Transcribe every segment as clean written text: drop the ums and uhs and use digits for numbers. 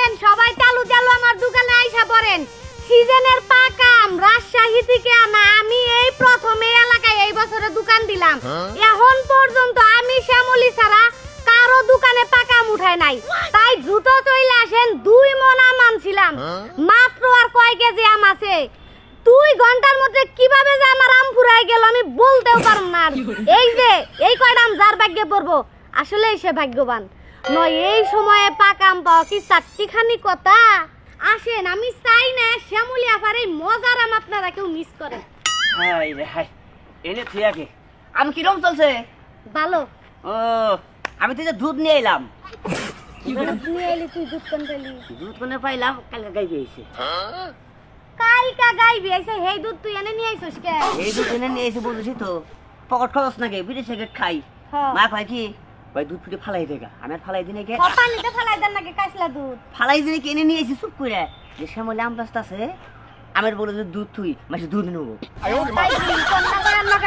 আসেন সবাই চালু চালু আমার দোকানে আইসা পড়েন। সিজনের পাকা আম রাজশাহী থেকে আনা। আমি এই প্রথমে এলাকায় এই বছরে দোকান দিলাম। এখন পর্যন্ত আমি শ্যামলী ছাড়া কারো দোকানে পাকা আম উঠায় নাই। তাই দ্রুত চলে আসেন, 2 মণ আম আনছিলাম। মাত্র আর কয় কেজি আম আছে। 2 ঘন্টার মধ্যে কিভাবে যে আমার আম ফুরাই গেল আমি বলতেও পারব না। এই যে এই কয়টা আম যার ভাগ্যে পড়বো আসলেই সে ভাগ্যবান। নয় এই সময়ে পাকা আম পাওয়া কি চারটিখানি কথা। আসেন, আমি চাই না শ্যামলী আপার এই মজার আম আপনারা কেউ মিস করেন। হাই রে হাই, এনে তুই আগে আম কিরম চলছে? ভালো। ও আমি তো যে দুধ নিয়ে এলাম। নিয়ে এলি তুই দুধ কোন পেলি? দুধ কোনে পাইলাম, কালকে গাইবে এসে। কালকা গাইবি আইছে, হেই দুধ তুই এনে নিয়ে আইছস কে? এই দুধ এনে নিয়ে এসে বলছি তো পকেট খরচ নাকি বিড়ি সিগারেট খাই। মা কয় কি ভাই দুধ ফুটে ফালাই দেগা, আমি আর ফালাই দিনে কে? পানিতে ফালাই দেন নাকি কাইছলা দুধ? ফালাই দিনে কিনে নিয়ে এসে চুপ করে যে শ্যামলী আম গাছটা আছে আমের বলে যে দুধ তুই মাসে দুধ নেবো। তাই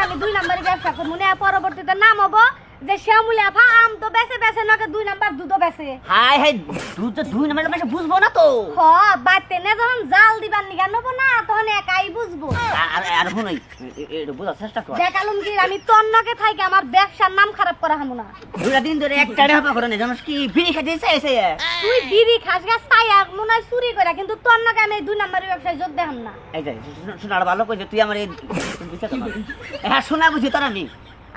আমি 2 নম্বরে ব্যবসা করবো না, পরবর্তীতে নাম হবো যে শ্যামলী আপা আম তো বেচে বেচে নাকি 2 নম্বর দুধও বেচে। হাই হাই, দুধ তো 2 নম্বর মাসে বুঝবো না তো। হ বাতে না যখন জাল দিবার নিগা নেবো না তখন একাই বুঝবো। আর শুনই এটা বোঝার চেষ্টা কর। দেখালুম কি আমি তন্নকে থাকি আমার ব্যবসার নাম খারাপ করা হামু না। 2 দিন ধরে একটা হাপা করে না জানোস কি বিড়ি খেতে চাইছে। তুই বিড়ি খাস গা চাইয়া মনে হয় চুরি করে, কিন্তু তন্নকে আমি 2 নম্বরের ব্যবসায় যোগ দেখাম না। এই যে শোনার ভালো কইছে তুই আমার এই হ্যাঁ শোনা বুঝি তোর আমি।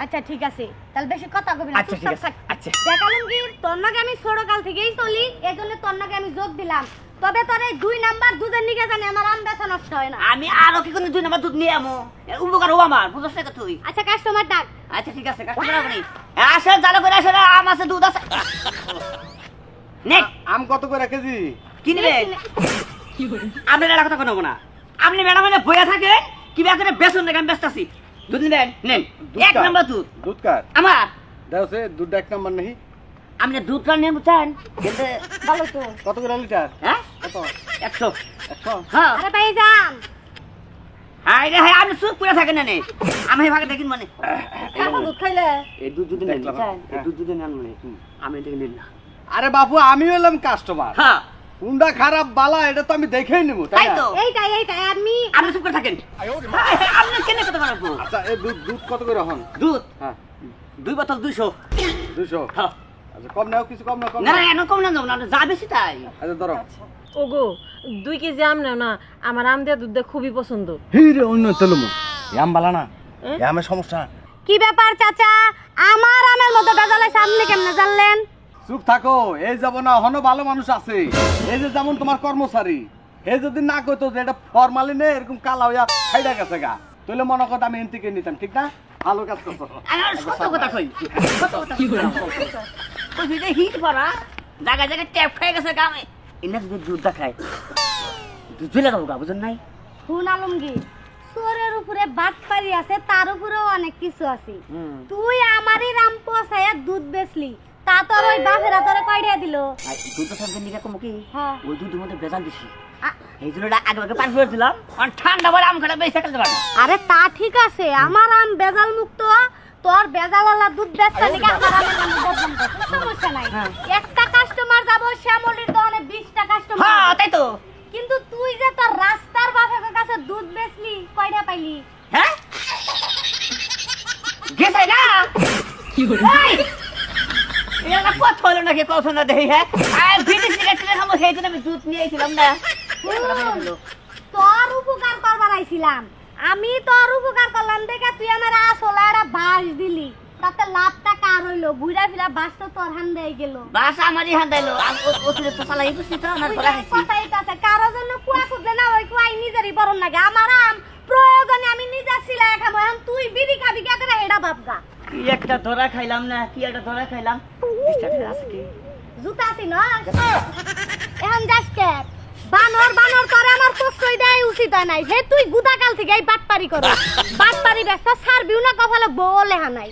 আচ্ছা ঠিক আছে, তাহলে বেশি কথা কবি না। আচ্ছা ঠিক আছে। আচ্ছা দেখালুম কি তন্নকে আমি ছোট কাল থেকেই চলি, এজন্য তন্নকে আমি যোগ দিলাম। তবে তোর এই 2 নাম্বার দুধের নিকে জানি আমার আম বেচা নষ্ট হয় না। আমি আরো কি কোন 2 নাম্বার দুধ নিয়ে আমো, উপকার হবো আমার, বুঝছ না তুই? আচ্ছা কাস্টমার ডাক। আচ্ছা ঠিক আছে, কাস্টমার আপনি আসে জানো করে আসে, আম আছে দুধ আছে। নে আম কত করে কেজি? কিনবে আপনি এলাকা কথা কোনো না, আপনি ম্যাডাম মানে বইয়া থাকে কি বেচে বেচন নাকি আমি ব্যস্ত আছি। দুধ নেবেন নেন, 1 নাম্বার দুধ। দুধ কার? আমার দাও সে দুধ 1 নাম্বার নেই। আপনি দুধ কার নেন বুঝছেন? কিন্তু ভালো তো। কত করে লিটার? হ্যাঁ কত? 100। 100? হ্যাঁ আরে ভাই যান। হাই রে হাই, আপনি চুপ করে থাকেন না নে, আমি ভাগে দেখিন মানে কাকা দুধ খাইলে এই দুধ যদি নেন দেখলাম, বুঝছেন, এই হ্যাঁ। দুধ যদি নেন মানে আমি দেখে নিন না। আরে বাবু আমি হলাম কাস্টমার। হ্যাঁ কোনটা খারাপ বালা এটা তো আমি দেখেই নেব, তাই তাই তো। তো? এইটাই আমি আপনি চুপ করে থাকেন। আপনি কেন কথা বলবো? আচ্ছা এই দুধ দুধ কত করে হন? দুধ হ্যাঁ 2 বোতল 200। 200? হ্যাঁ আচ্ছা কম নাও, কিছু কম নাও, কম না নাও। না এত কম না যাবো না, যা বেশি তাই। আচ্ছা ধরো। ওগো 2 কেজি আম নাও না, আমার আম দিয়ে দুধ দিয়ে খুবই পছন্দ। হি রে অন্য তেলমু আম বালা না, এই আমের সমস্যা। কি ব্যাপার চাচা, আমার আমের মতো বেজালে সামনে কেমনে জানলেন? চুপ থাকো, এই যাব না হনো ভালো মানুষ আছে। এই যে যেমন তোমার কর্মচারী, এই যদি না কইতো যে এটা ফরমালিনে এরকম কালা হইয়া খাইডা গেছে গা, তাহলে মনে কথা আমি এনতিকে নিতাম, ঠিক না? ভালো কাজ করছো। আমি সত্য কথা কই, সত্য কথা কই যে হিট পড়া জায়গা জায়গা ট্যাপ খাই গেছে গামে, ইনা যদি দুধ দেখায় দুধ চলে যাবো গা, বুঝেন নাই? হুন আলমগীর, চোরের উপরে বাটপারি আছে, তার উপরেও অনেক কিছু আছে। তুই আমারই রাম পোষায়া দুধ বেচলি, তা তোর ওই বাপেরা তোরে কয়টা দিল? দুধ সঙ্গে নিয়ে কম কি হ্যাঁ। ওই দুধের মধ্যে ভেজাল বেশি, এই জন্য আগে আগে পান করে দিলাম, আর ঠান্ডা বলে আম খাটা বেশি খেতে পারে। আরে তা ঠিক আছে, আমার আম বেজাল মুক্ত, তোর বেজালালা দুধ বেচতে লিগে আমার আমের নামে বদনাম করছিস, সমস্যা নাই। একটা কাস্টমার যাবো শ্যামলীর দোকানে 20টা কাস্টমার। হ্যাঁ তাই তো। কিন্তু তুই যে তোর রাস্তার বাপের কাছে দুধ বেচলি, কয়টা পাইলি? হ্যাঁ গেছে না কি করে এটা কত হলো নাকি কত না দেই। হ্যাঁ আর বিড়ি সিগারেট খাবো সেই জন্য আমি দুধ নিয়ে এসেছিলাম না। তোর উপকার করবার আইছিলাম আমি, তোর উপকার করলাম দেখে তুই আমার আসলে একটা বাস দিলি, তাতে লাভটা কার হইলো? বুইড়া ফিরা বাস তো তোর হান্দাই গেল। বাস আমারই হান্দাইলো, অতিরিক্ত চালাই বুঝছি তো আমার ধরা খাইছি। কথাই কথা, কারোর জন্য কুয়া খুঁজলে না ওই কুয়াই নিজেরই বরণ লাগে। আমার আম প্রয়োজনে আমি নিজে সিলাই খাবো, এখন তুই বিড়ি খাবি কে করে হেডা ভাবগা। কি একটা ধরা খাইলাম না, কি একটা ধরা খাইলাম। আছে কি জুতা আছি না এখন যাস কে? বানর বানর করে আমার কষ্টই দেয় উচিত হয় নাই। হে তুই গুদাকাল থেকে এই বাটপারি করো, বাটপারি ব্যস্ত সারবিও না, কপালে বউ লেহা নাই।